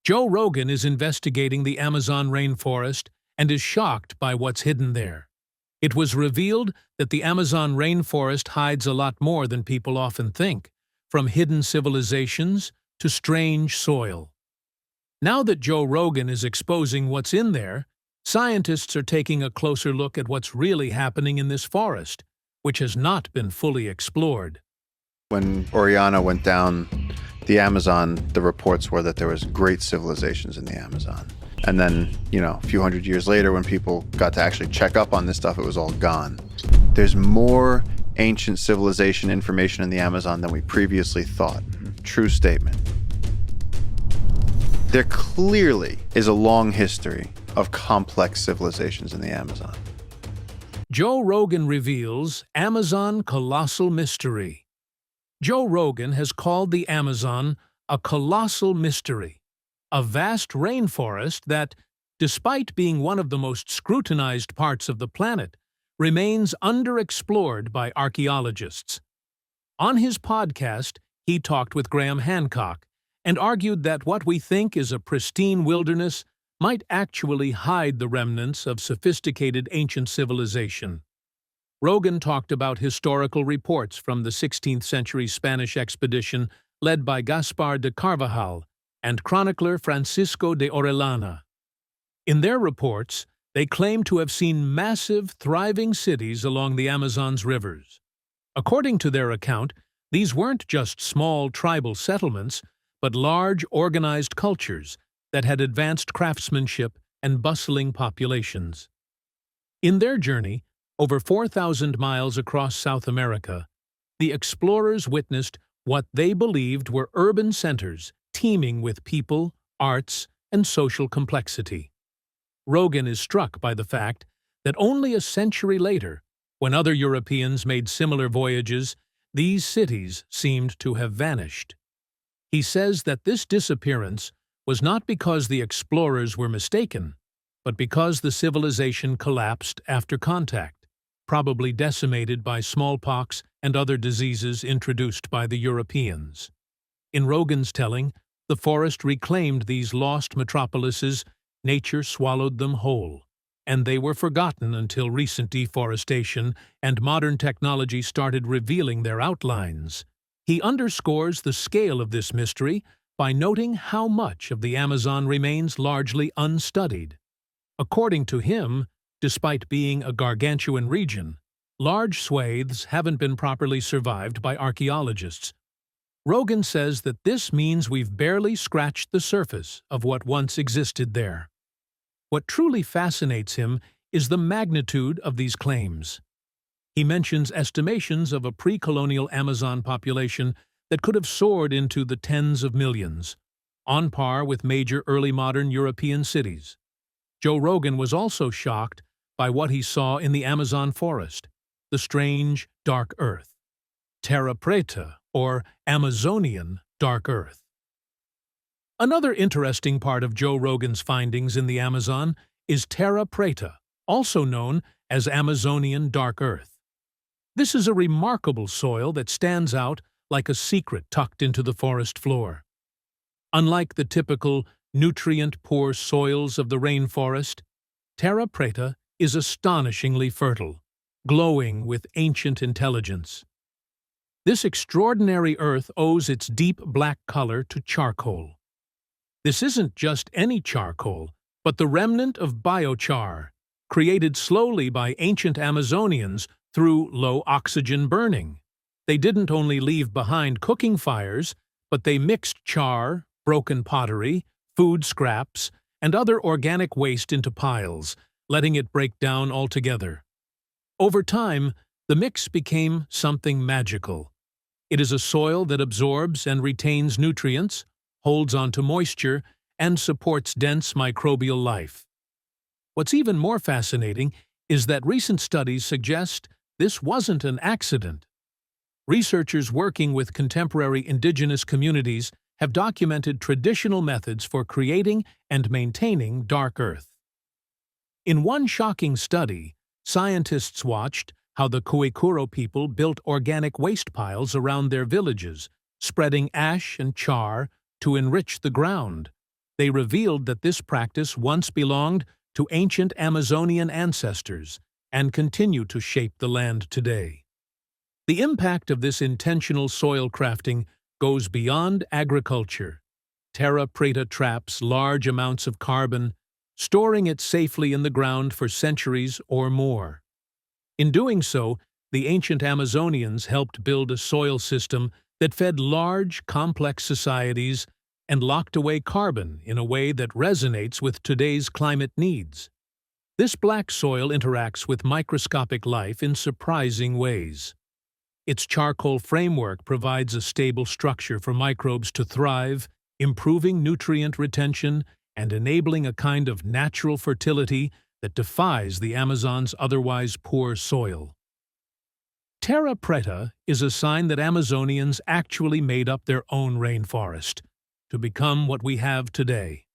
Joe Rogan is investigating the Amazon rainforest and is shocked by what's hidden there. It was revealed that the Amazon rainforest hides a lot more than people often think, from hidden civilizations to strange soil. Now that Joe Rogan is exposing what's in there, scientists are taking a closer look at what's really happening in this forest, which has not been fully explored. When Oriana went down the Amazon, the reports were that there was great civilizations in the Amazon. And then, a few hundred years later, when people got to actually check up on this stuff, it was all gone. There's more ancient civilization information in the Amazon than we previously thought. True statement. There clearly is a long history of complex civilizations in the Amazon. Joe Rogan reveals Amazon Colossal Mystery. Joe Rogan has called the Amazon a colossal mystery, a vast rainforest that, despite being one of the most scrutinized parts of the planet, remains underexplored by archaeologists. On his podcast, he talked with Graham Hancock and argued that what we think is a pristine wilderness might actually hide the remnants of sophisticated ancient civilization. Rogan talked about historical reports from the 16th century Spanish expedition led by Gaspar de Carvajal and chronicler Francisco de Orellana. In their reports, they claim to have seen massive, thriving cities along the Amazon's rivers. According to their account, these weren't just small tribal settlements, but large, organized cultures that had advanced craftsmanship and bustling populations. In their journey, over 4,000 miles across South America, the explorers witnessed what they believed were urban centers teeming with people, arts, and social complexity. Rogan is struck by the fact that only a century later, when other Europeans made similar voyages, these cities seemed to have vanished. He says that this disappearance was not because the explorers were mistaken, but because the civilization collapsed after contact, probably decimated by smallpox and other diseases introduced by the Europeans. In Rogan's telling, the forest reclaimed these lost metropolises, nature swallowed them whole, and they were forgotten until recent deforestation and modern technology started revealing their outlines. He underscores the scale of this mystery by noting how much of the Amazon remains largely unstudied. According to him, despite being a gargantuan region, large swathes haven't been properly surveyed by archaeologists. Rogan says that this means we've barely scratched the surface of what once existed there. What truly fascinates him is the magnitude of these claims. He mentions estimations of a pre-colonial Amazon population that could have soared into the tens of millions, on par with major early modern European cities. Joe Rogan was also shocked by what he saw in the Amazon forest, the strange dark earth, terra preta, or Amazonian dark earth. Another interesting part of Joe Rogan's findings in the Amazon is terra preta, also known as Amazonian dark earth. This is a remarkable soil that stands out like a secret tucked into the forest floor. Unlike the typical nutrient-poor soils of the rainforest, terra preta is astonishingly fertile, glowing with ancient intelligence. This extraordinary earth owes its deep black color to charcoal. This isn't just any charcoal, but the remnant of biochar, created slowly by ancient Amazonians through low-oxygen burning. They didn't only leave behind cooking fires, but they mixed char, broken pottery, food scraps, and other organic waste into piles, letting it break down altogether. Over time, the mix became something magical. It is a soil that absorbs and retains nutrients, holds onto moisture, and supports dense microbial life. What's even more fascinating is that recent studies suggest this wasn't an accident. Researchers working with contemporary indigenous communities have documented traditional methods for creating and maintaining dark earth. In one shocking study, scientists watched how the Kuekuro people built organic waste piles around their villages, spreading ash and char to enrich the ground. They revealed that this practice once belonged to ancient Amazonian ancestors and continue to shape the land today. The impact of this intentional soil crafting goes beyond agriculture. Terra preta traps large amounts of carbon, storing it safely in the ground for centuries or more. In doing so, the ancient Amazonians helped build a soil system that fed large, complex societies and locked away carbon in a way that resonates with today's climate needs. This black soil interacts with microscopic life in surprising ways. Its charcoal framework provides a stable structure for microbes to thrive, improving nutrient retention and enabling a kind of natural fertility that defies the Amazon's otherwise poor soil. Terra preta is a sign that Amazonians actually made up their own rainforest to become what we have today.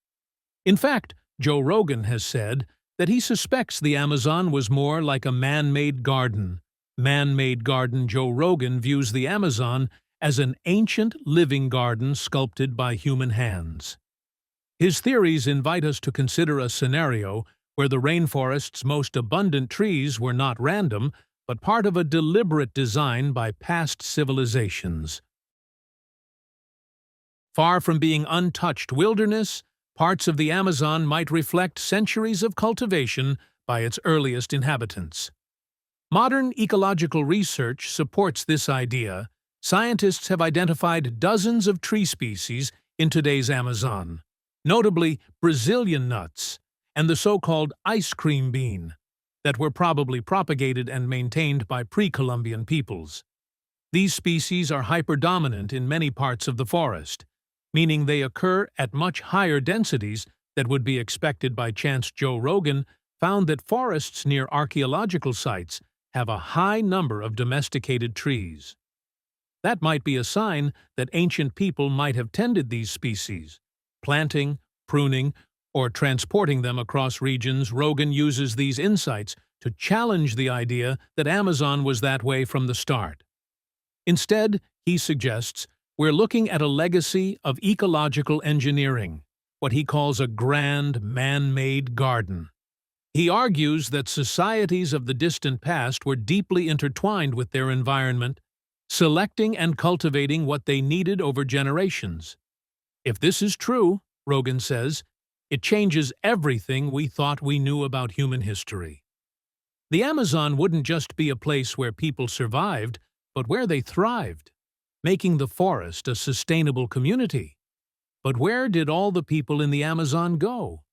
In fact, Joe Rogan has said that he suspects the Amazon was more like a man-made garden. Man-made garden Joe Rogan views the Amazon as an ancient living garden sculpted by human hands. His theories invite us to consider a scenario where the rainforest's most abundant trees were not random, but part of a deliberate design by past civilizations. Far from being untouched wilderness, parts of the Amazon might reflect centuries of cultivation by its earliest inhabitants. Modern ecological research supports this idea. Scientists have identified dozens of tree species in today's Amazon, notably Brazilian nuts and the so-called ice cream bean, that were probably propagated and maintained by pre-Columbian peoples. These species are hyperdominant in many parts of the forest, meaning they occur at much higher densities that would be expected by chance. Joe Rogan found that forests near archaeological sites have a high number of domesticated trees. That might be a sign that ancient people might have tended these species, planting, pruning, or transporting them across regions. Rogan uses these insights to challenge the idea that Amazon was that way from the start. Instead, he suggests, we're looking at a legacy of ecological engineering, what he calls a grand man-made garden. He argues that societies of the distant past were deeply intertwined with their environment, selecting and cultivating what they needed over generations. If this is true, Rogan says, it changes everything we thought we knew about human history. The Amazon wouldn't just be a place where people survived, but where they thrived, making the forest a sustainable community. But where did all the people in the Amazon go?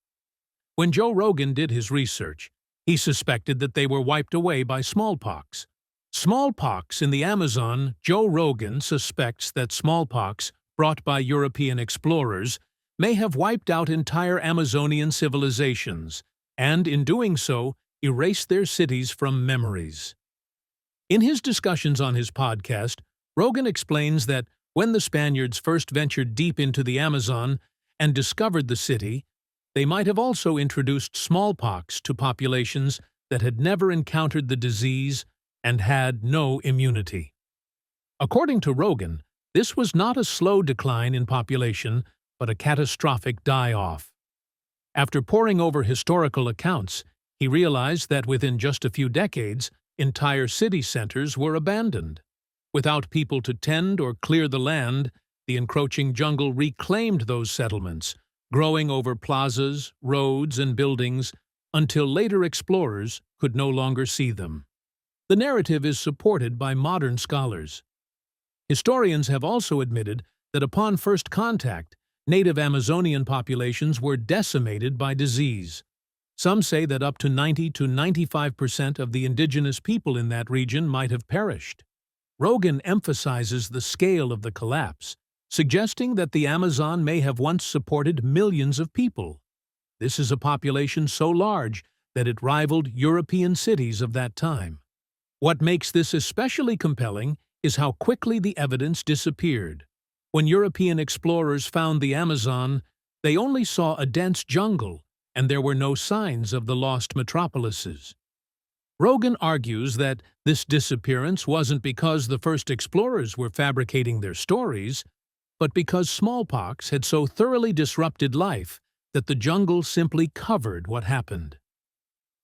When Joe Rogan did his research, he suspected that they were wiped away by smallpox. Smallpox in the Amazon. Joe Rogan suspects that smallpox, brought by European explorers, may have wiped out entire Amazonian civilizations, and in doing so, erased their cities from memories. In his discussions on his podcast, Rogan explains that when the Spaniards first ventured deep into the Amazon and discovered the city, they might have also introduced smallpox to populations that had never encountered the disease and had no immunity. According to Rogan, this was not a slow decline in population, but a catastrophic die-off. After poring over historical accounts, he realized that within just a few decades, entire city centers were abandoned. Without people to tend or clear the land, the encroaching jungle reclaimed those settlements, growing over plazas, roads, and buildings until later explorers could no longer see them. The narrative is supported by modern scholars. Historians have also admitted that upon first contact, native Amazonian populations were decimated by disease. Some say that up to 90 to 95% of the indigenous people in that region might have perished. Rogan emphasizes the scale of the collapse, suggesting that the Amazon may have once supported millions of people. This is a population so large that it rivaled European cities of that time. What makes this especially compelling is how quickly the evidence disappeared. When European explorers found the Amazon, they only saw a dense jungle, and there were no signs of the lost metropolises. Rogan argues that this disappearance wasn't because the first explorers were fabricating their stories, but because smallpox had so thoroughly disrupted life that the jungle simply covered what happened.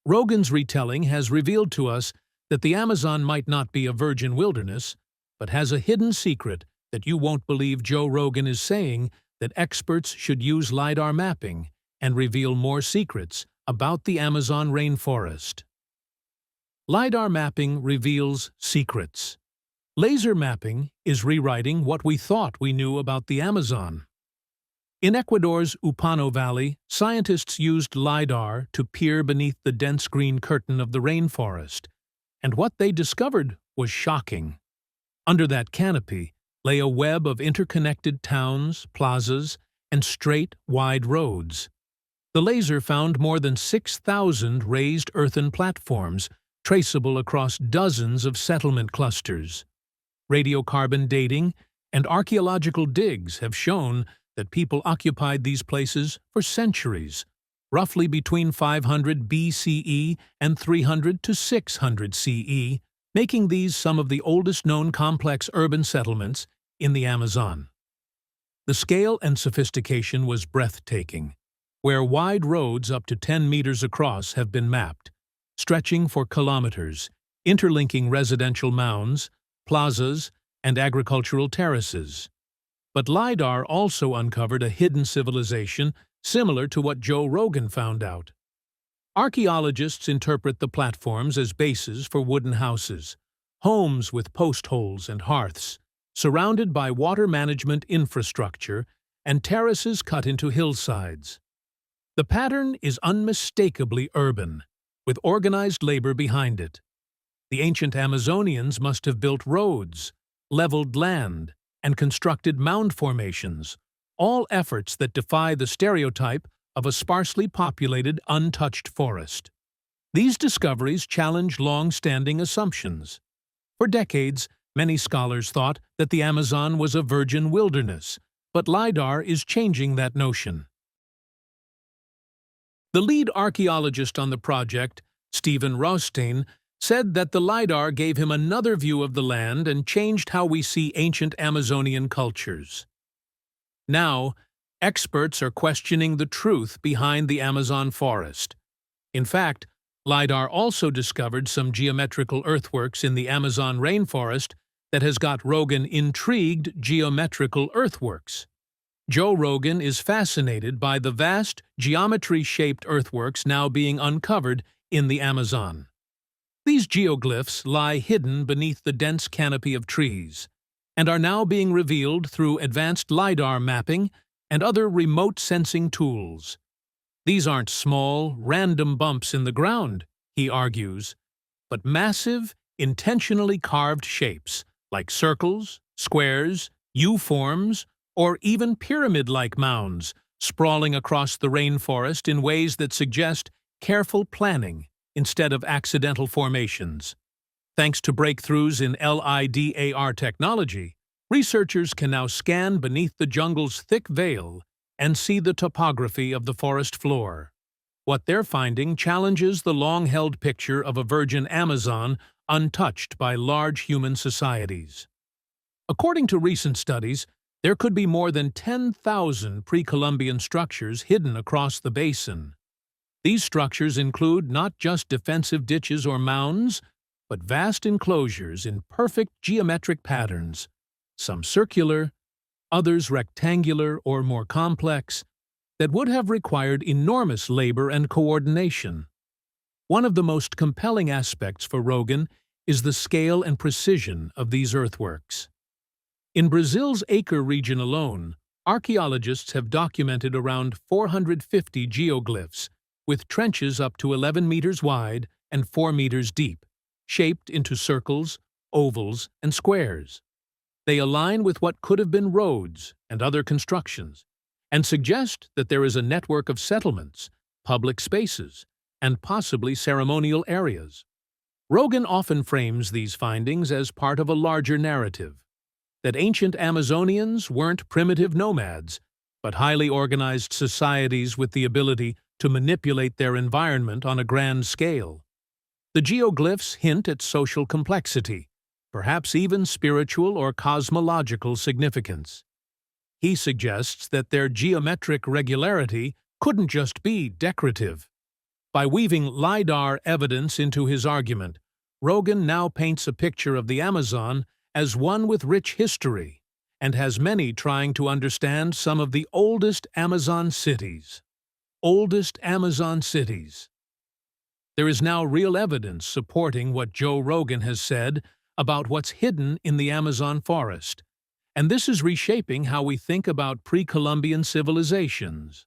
Rogan's retelling has revealed to us that the Amazon might not be a virgin wilderness, but has a hidden secret that you won't believe. Joe Rogan is saying that experts should use LiDAR mapping and reveal more secrets about the Amazon rainforest. LiDAR mapping reveals secrets. Laser mapping is rewriting what we thought we knew about the Amazon. In Ecuador's Upano Valley, scientists used LiDAR to peer beneath the dense green curtain of the rainforest, and what they discovered was shocking. Under that canopy lay a web of interconnected towns, plazas, and straight, wide roads. The laser found more than 6,000 raised earthen platforms traceable across dozens of settlement clusters. Radiocarbon dating and archaeological digs have shown that people occupied these places for centuries, roughly between 500 BCE and 300 to 600 CE, making these some of the oldest known complex urban settlements in the Amazon. The scale and sophistication was breathtaking, where wide roads up to 10 meters across have been mapped, stretching for kilometers, interlinking residential mounds, plazas, and agricultural terraces. But LiDAR also uncovered a hidden civilization similar to what Joe Rogan found out. Archaeologists interpret the platforms as bases for wooden houses, homes with post holes and hearths, surrounded by water management infrastructure and terraces cut into hillsides. The pattern is unmistakably urban, with organized labor behind it. The ancient Amazonians must have built roads, leveled land, and constructed mound formations, all efforts that defy the stereotype of a sparsely populated, untouched forest. These discoveries challenge long-standing assumptions. For decades, many scholars thought that the Amazon was a virgin wilderness, but LiDAR is changing that notion. The lead archaeologist on the project, Stephen Rothstein, said that the LiDAR gave him another view of the land and changed how we see ancient Amazonian cultures. Now, experts are questioning the truth behind the Amazon forest. In fact, LiDAR also discovered some geometrical earthworks in the Amazon rainforest that has got Rogan intrigued. Geometrical earthworks. Joe Rogan is fascinated by the vast, geometry-shaped earthworks now being uncovered in the Amazon. These geoglyphs lie hidden beneath the dense canopy of trees and are now being revealed through advanced LiDAR mapping and other remote sensing tools. These aren't small, random bumps in the ground, he argues, but massive, intentionally carved shapes like circles, squares, U-forms, or even pyramid-like mounds sprawling across the rainforest in ways that suggest careful planning instead of accidental formations. Thanks to breakthroughs in LiDAR technology, researchers can now scan beneath the jungle's thick veil and see the topography of the forest floor. What they're finding challenges the long-held picture of a virgin Amazon untouched by large human societies. According to recent studies, there could be more than 10,000 pre-Columbian structures hidden across the basin. These structures include not just defensive ditches or mounds, but vast enclosures in perfect geometric patterns, some circular, others rectangular or more complex, that would have required enormous labor and coordination. One of the most compelling aspects for Rogan is the scale and precision of these earthworks. In Brazil's Acre region alone, archaeologists have documented around 450 geoglyphs, with trenches up to 11 meters wide and 4 meters deep, shaped into circles, ovals, and squares. They align with what could have been roads and other constructions, and suggest that there is a network of settlements, public spaces, and possibly ceremonial areas. Rogan often frames these findings as part of a larger narrative, that ancient Amazonians weren't primitive nomads, but highly organized societies with the ability to manipulate their environment on a grand scale. The geoglyphs hint at social complexity, perhaps even spiritual or cosmological significance. He suggests that their geometric regularity couldn't just be decorative. By weaving LiDAR evidence into his argument, Rogan now paints a picture of the Amazon as one with rich history, and has many trying to understand some of the oldest Amazon cities. Oldest Amazon cities. There is now real evidence supporting what Joe Rogan has said about what's hidden in the Amazon forest, and this is reshaping how we think about pre-Columbian civilizations.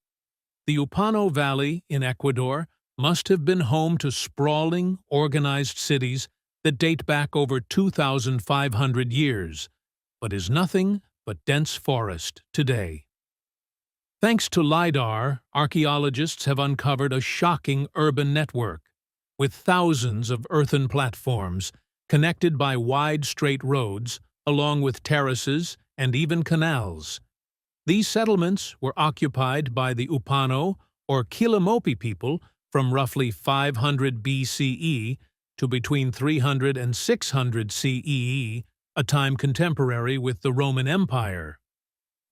The Upano Valley in Ecuador must have been home to sprawling, organized cities that date back over 2,500 years, but is nothing but dense forest today. Thanks to LiDAR, archaeologists have uncovered a shocking urban network, with thousands of earthen platforms connected by wide straight roads, along with terraces and even canals. These settlements were occupied by the Upano or Quilamopi people from roughly 500 BCE to between 300 and 600 CE, a time contemporary with the Roman Empire.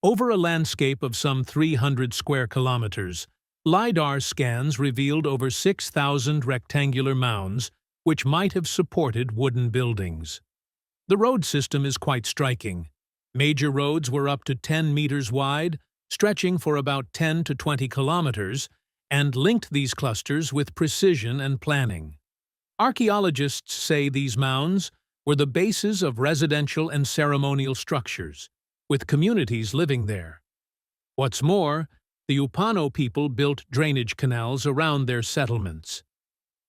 Over a landscape of some 300 square kilometers, LiDAR scans revealed over 6,000 rectangular mounds, which might have supported wooden buildings. The road system is quite striking. Major roads were up to 10 meters wide, stretching for about 10 to 20 kilometers, and linked these clusters with precision and planning. Archaeologists say these mounds were the bases of residential and ceremonial structures, with communities living there. What's more, the Upano people built drainage canals around their settlements.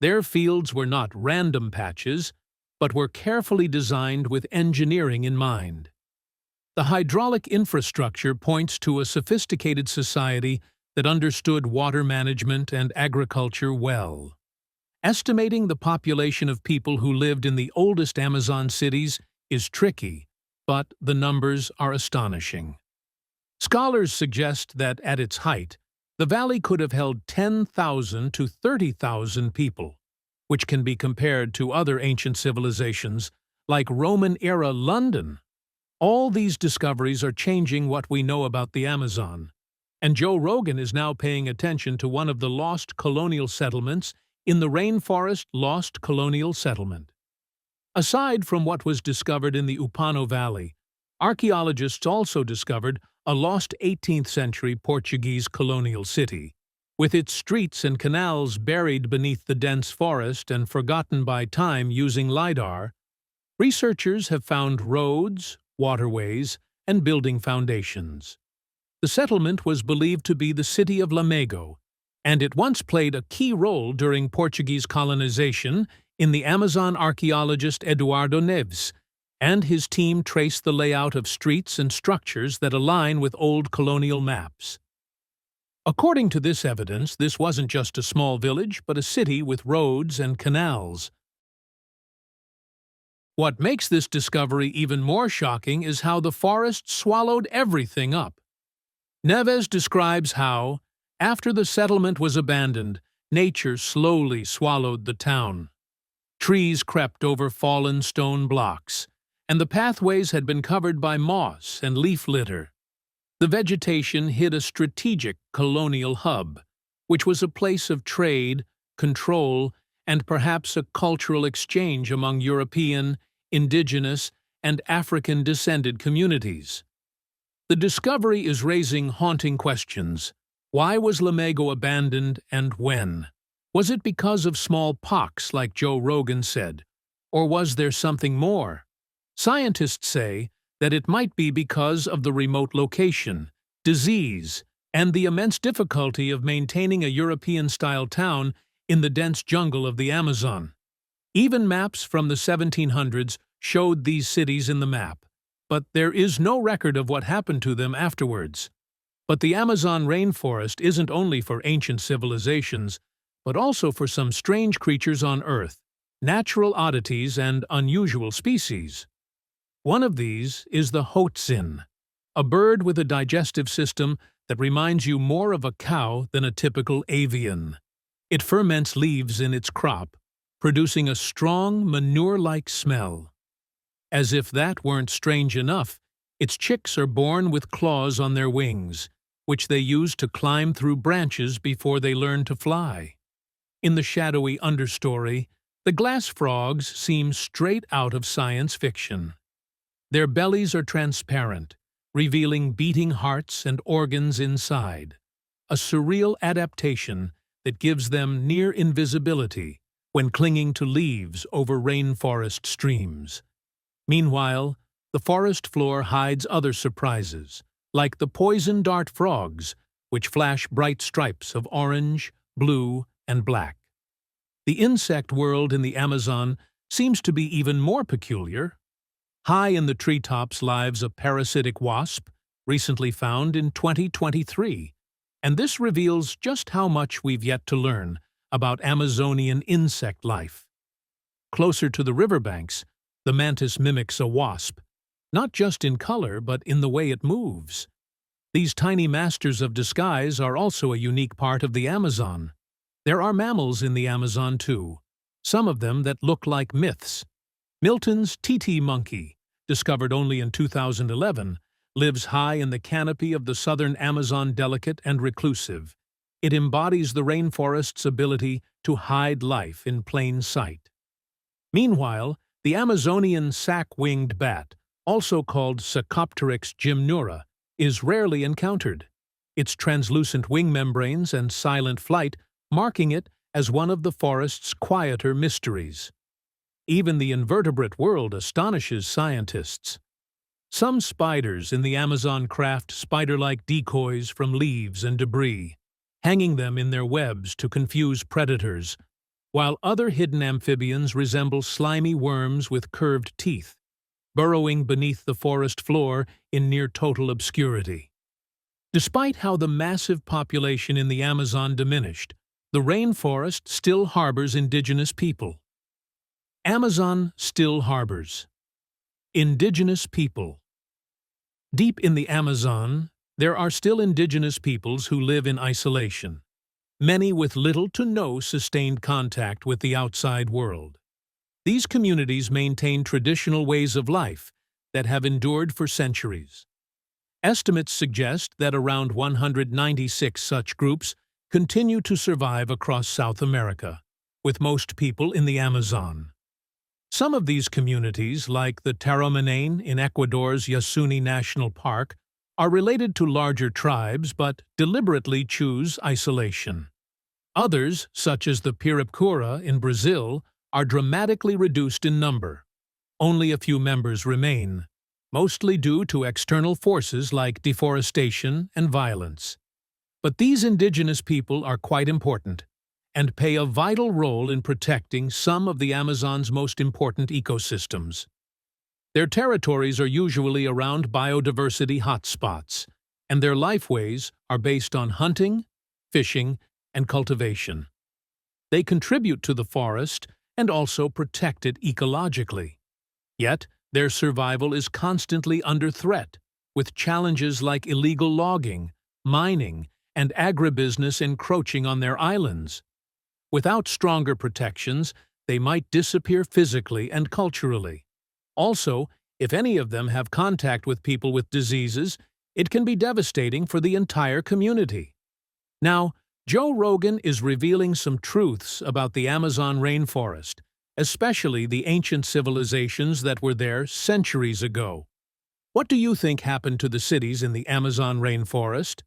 Their fields were not random patches, but were carefully designed with engineering in mind. The hydraulic infrastructure points to a sophisticated society that understood water management and agriculture well. Estimating the population of people who lived in the oldest Amazon cities is tricky, but the numbers are astonishing. Scholars suggest that at its height, the valley could have held 10,000 to 30,000 people, which can be compared to other ancient civilizations like Roman-era London. All these discoveries are changing what we know about the Amazon, and Joe Rogan is now paying attention to one of the lost colonial settlements in the rainforest Lost Colonial Settlement. Aside from what was discovered in the Upano Valley, archaeologists also discovered a lost 18th-century Portuguese colonial city, with its streets and canals buried beneath the dense forest and forgotten by time using LiDAR. Researchers have found roads, waterways, and building foundations. The settlement was believed to be the city of Lamego, and it once played a key role during Portuguese colonization. In the Amazon archaeologist Eduardo Neves and his team traced the layout of streets and structures that align with old colonial maps. According to this evidence, this wasn't just a small village, but a city with roads and canals. What makes this discovery even more shocking is how the forest swallowed everything up. Neves describes how, after the settlement was abandoned, nature slowly swallowed the town. Trees crept over fallen stone blocks, and the pathways had been covered by moss and leaf litter. The vegetation hid a strategic colonial hub, which was a place of trade, control, and perhaps a cultural exchange among European, indigenous, and African-descended communities. The discovery is raising haunting questions. Why was Lamego abandoned, and when? Was it because of smallpox, like Joe Rogan said? Or was there something more? Scientists say that it might be because of the remote location, disease, and the immense difficulty of maintaining a European-style town in the dense jungle of the Amazon. Even maps from the 1700s showed these cities in the map, but there is no record of what happened to them afterwards. But the Amazon rainforest isn't only for ancient civilizations, but also for some strange creatures on Earth, natural oddities and unusual species. One of these is the hoatzin, a bird with a digestive system that reminds you more of a cow than a typical avian. It ferments leaves in its crop, producing a strong, manure-like smell. As if that weren't strange enough, its chicks are born with claws on their wings, which they use to climb through branches before they learn to fly. In the shadowy understory, the glass frogs seem straight out of science fiction. Their bellies are transparent, revealing beating hearts and organs inside, a surreal adaptation that gives them near invisibility when clinging to leaves over rainforest streams. Meanwhile, the forest floor hides other surprises, like the poison dart frogs, which flash bright stripes of orange, blue, and black. The insect world in the Amazon seems to be even more peculiar. High in the treetops lives a parasitic wasp, recently found in 2023, and this reveals just how much we've yet to learn about Amazonian insect life. Closer to the riverbanks, the mantis mimics a wasp, not just in color but in the way it moves. These tiny masters of disguise are also a unique part of the Amazon. There are mammals in the Amazon too, some of them that look like myths. Milton's titi monkey, discovered only in 2011, lives high in the canopy of the southern Amazon, delicate and reclusive. It embodies the rainforest's ability to hide life in plain sight. Meanwhile, the Amazonian sack-winged bat, also called Psychopteryx gymnura, is rarely encountered, its translucent wing membranes and silent flight marking it as one of the forest's quieter mysteries. Even the invertebrate world astonishes scientists. Some spiders in the Amazon craft spider-like decoys from leaves and debris, hanging them in their webs to confuse predators, while other hidden amphibians resemble slimy worms with curved teeth, burrowing beneath the forest floor in near-total obscurity. Despite how the massive population in the Amazon diminished, the rainforest still harbors indigenous people. Amazon still harbors indigenous people. Deep in the Amazon, there are still indigenous peoples who live in isolation, many with little to no sustained contact with the outside world. These communities maintain traditional ways of life that have endured for centuries. Estimates suggest that around 196 such groups continue to survive across South America, with most people in the Amazon. Some of these communities, like the Taromanane in Ecuador's Yasuni National Park, are related to larger tribes but deliberately choose isolation. Others, such as the Pirapicura in Brazil, are dramatically reduced in number. Only a few members remain, mostly due to external forces like deforestation and violence. But these indigenous people are quite important and play a vital role in protecting some of the Amazon's most important ecosystems. Their territories are usually around biodiversity hotspots, and their lifeways are based on hunting, fishing, and cultivation. They contribute to the forest and also protect it ecologically. Yet, their survival is constantly under threat, with challenges like illegal logging, mining, and agribusiness encroaching on their islands. Without stronger protections, they might disappear physically and culturally. Also, if any of them have contact with people with diseases, it can be devastating for the entire community. Now, Joe Rogan is revealing some truths about the Amazon rainforest, especially the ancient civilizations that were there centuries ago. What do you think happened to the cities in the Amazon rainforest?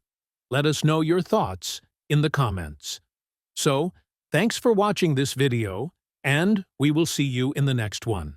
Let us know your thoughts in the comments. So, thanks for watching this video, and we will see you in the next one.